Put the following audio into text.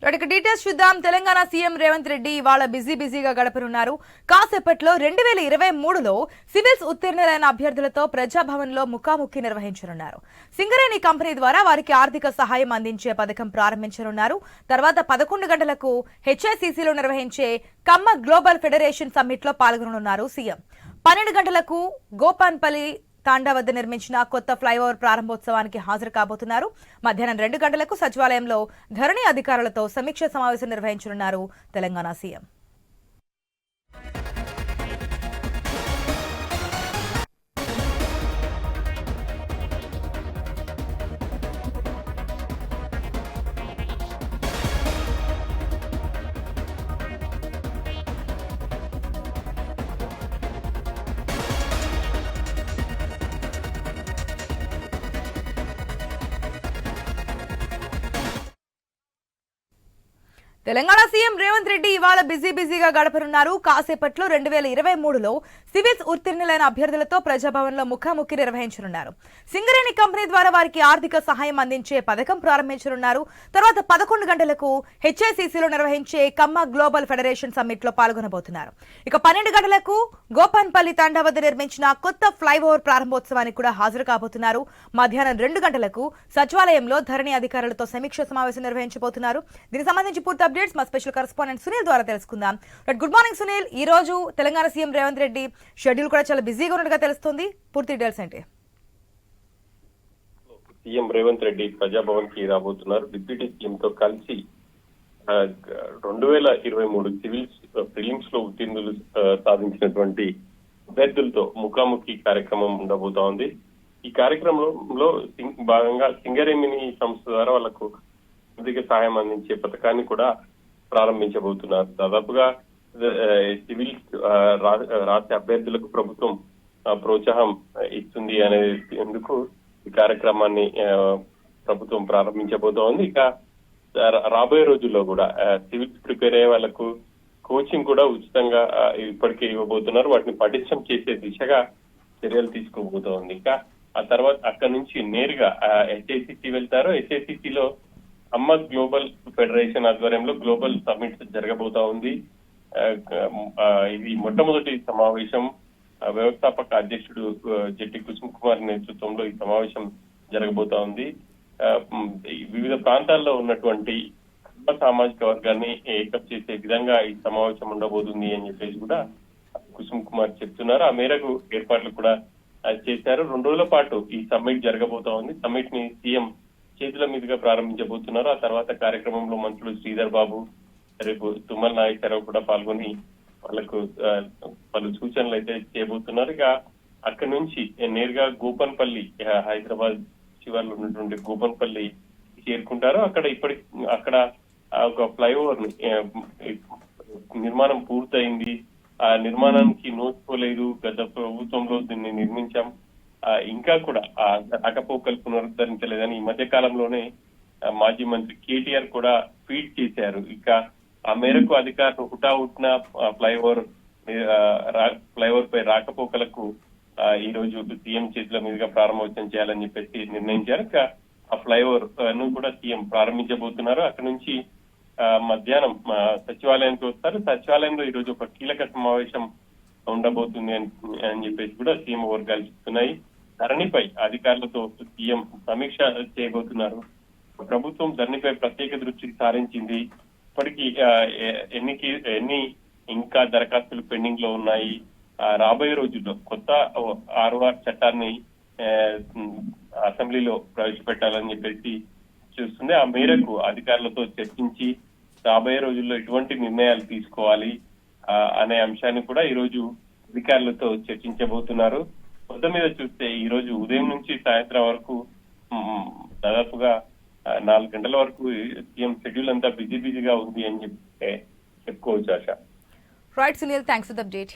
Details చూద్దాం. Telangana CM Revanth Reddy ఇవాళ బిజీగా గడపనున్నారు. కాసేపట్లో 2023లో సివిల్స్ ఉత్తీర్ణులైన అభ్యర్థులతో ప్రజాభవన్లో ముఖాముఖి నిర్వహించనున్నారు. సింగరేణి కంపెనీ ద్వారా వారికి ఆర్థిక సహాయం అందించే పథకం ప్రారంభించనున్నారు. తర్వాత 11 గంటలకు హెచ్ఐసిసిలో నిర్వహించే కమ్మ గ్లోబల్ ఫెడరేషన్ సమ్మిట్ లో పాల్గొననున్నారు సీఎం. 12 గంటలకు గోపాన్పల్లి తాండా వద్ద నిర్మించిన కొత్త ఫ్లైఓవర్ ప్రారంభోత్సవానికి హాజరు కాబోతున్నారు. మధ్యాహ్నం 2 గంటలకు సచివాలయంలో ధరణి అధికారులతో సమీక్ష సమావేశం నిర్వహించనున్నారు తెలంగాణ సీఎం. తెలంగాణ సీఎం రేవంత్ రెడ్డి ఇవాళ బిజీగా గడపనున్నారు. కాసేపట్లో 2023లో సివిల్స్ ఉత్తీర్ణులైన అభ్యర్థులతో ప్రజాభవన్లో ముఖాముఖి నిర్వహించనున్నారు. సింగరేణి కంపెనీ ద్వారా వారికి ఆర్థిక సహాయం అందించే పథకం ప్రారంభించనున్నారు. తర్వాత 11 గంటలకు హెచ్ఐసిసిలో నిర్వహించే కమ్మ గ్లోబల్ ఫెడరేషన్ సమ్మిట్ లో పాల్గొనబోతున్నారు. ఇక 12 గంటలకు గోపాన్పల్లి తాండా వద్ద నిర్మించిన కొత్త ఫ్లైఓవర్ ప్రారంభోత్సవానికి కూడా హాజరు కాబోతున్నారు. మధ్యాహ్నం 2 గంటలకు సచివాలయంలో ధరణి అధికారులతో సమీక్ష సమావేశం నిర్వహించబోతున్నారు. దీనికి సంబంధించి పూర్తి అప్డేట్స్ మా స్పెషల్ కరెస్పాండెంట్ సునీల్ ద్వారా తెలుసుకుందాం. Good morning Sunil. ఈ రోజు తెలంగాణ సీఎం రేవంత్ రెడ్డి షెడ్యూల్ కూడా చాలా బిజీగా ఉన్నట్టుగా తెలుస్తుంది. పూర్తి డీటెయిల్స్ ఏంటి? సీఎం రేవంత్ రెడ్డి ప్రజాభవన్ కి రాబోతున్నారు. డిప్యూటీ సీఎం తో కలిసి 2023 సివిల్స్ ప్రిలిమ్స్ లో ఉత్తీర్ణులు సాధించినటువంటి అభ్యర్థులతో ముఖాముఖి కార్యక్రమం ఉండబోతా ఉంది. ఈ కార్యక్రమంలో భాగంగా సింగరేణి సంస్థ ద్వారా వాళ్లకు ఆర్థిక సహాయం అందించే పథకాన్ని కూడా ప్రారంభించబోతున్నారు. దాదాపుగా సివిల్స్ రాష్ట్ర అభ్యర్థులకు ప్రభుత్వం ప్రోత్సాహం ఇస్తుంది అనేందుకు ఈ కార్యక్రమాన్ని ప్రభుత్వం ప్రారంభించబోతోంది. ఇక రాబోయే రోజుల్లో కూడా సివిల్స్ ప్రిపేర్ అయ్యే వాళ్ళకు కోచింగ్ కూడా ఉచితంగా ఇప్పటికే ఇవ్వబోతున్నారు. వాటిని పటిష్టం చేసే దిశగా చర్యలు తీసుకోబోతోంది. ఇక ఆ తర్వాత అక్కడి నుంచి నేరుగా హెచ్ఐసిసి వెళ్తారు. హెచ్ఐసిసిలో అమ్మ గ్లోబల్ ఫెడరేషన్ ఆధ్వర్యంలో గ్లోబల్ సమ్మిట్ జరగబోతా ఉంది. ఇది మొట్టమొదటి సమావేశం. వ్యవస్థాపక అధ్యక్షుడు జెట్టి కుసుమ్ కుమార్ నేతృత్వంలో ఈ సమావేశం జరగబోతా ఉంది. వివిధ ప్రాంతాల్లో ఉన్నటువంటి సామాజిక వర్గాన్ని ఏకప్ చేసే విధంగా ఈ సమావేశం ఉండబోతుంది అని చెప్పేసి కూడా కుసుమ్ కుమార్ చెప్తున్నారు. ఆ మేరకు ఏర్పాట్లు కూడా చేశారు. 2 రోజుల పాటు ఈ సమ్మిట్ జరగబోతా ఉంది. సమ్మిట్ ని సీఎం చేతుల మీదుగా ప్రారంభించబోతున్నారు. ఆ తర్వాత కార్యక్రమంలో మంత్రులు శ్రీధర్ బాబు, రేపు తుమ్మల నాగేశ్వరరావు కూడా పాల్గొని వాళ్ళకు పలు సూచనలు అయితే చేయబోతున్నారు. ఇక అక్కడి నుంచి నేరుగా గోపన్పల్లి, హైదరాబాద్ శివార్లో ఉన్నటువంటి గోపన్పల్లి చేరుకుంటారు. అక్కడ ఒక ఫ్లైఓవర్ నిర్మాణం పూర్తయింది. ఆ నిర్మాణానికి నోచుకోలేదు. గత ప్రభుత్వంలో దీన్ని నిర్మించాం, ఇంకా కూడా రాకపోకలు పునరుద్ధరించలేదని ఈ మధ్య కాలంలోనే మాజీ మంత్రి కేటీఆర్ కూడా ట్వీట్ చేశారు. ఇక ఆ మేరకు అధికారులు హుటాహుటిన ఫ్లైఓవర్ పై రాకపోకలకు ఈ రోజు సీఎం చేతుల మీదుగా ప్రారంభోత్సవం చేయాలని చెప్పేసి నిర్ణయించారు. ఇక ఆ ఫ్లైఓవర్ ను కూడా సీఎం ప్రారంభించబోతున్నారు. అక్కడి నుంచి మధ్యాహ్నం సచివాలయానికి వస్తారు. సచివాలయంలో ఈ రోజు ఒక కీలక సమావేశం ఉండబోతుంది అని చెప్పేసి కూడా సీఎం వర్గాలు చెప్తున్నాయి. ధరణిపై అధికారులతో సీఎం సమీక్ష చేయబోతున్నారు. ప్రభుత్వం ధరణిపై ప్రత్యేక దృష్టి సారించింది. ఇప్పటికీ ఎన్ని ఇంకా దరఖాస్తులు పెండింగ్ లో ఉన్నాయి. రాబోయే రోజుల్లో కొత్త 6R చట్టాన్ని అసెంబ్లీలో ప్రవేశపెట్టాలని చెప్పేసి చూస్తుంది. ఆ మేరకు అధికారులతో చర్చించి రాబోయే రోజుల్లో ఎటువంటి నిర్ణయాలు తీసుకోవాలి అనే అంశాన్ని కూడా ఈ రోజు అధికారులతో చర్చించబోతున్నారు. మొత్తం మీద చూస్తే ఈ రోజు ఉదయం నుంచి సాయంత్రం వరకు దాదాపుగా 4 గంటల వరకు సీఎం షెడ్యూల్ అంతా బిజీగా ఉంది అని చెప్పుకోవచ్చు. ఆశ. Right Sunil, thanks for the update.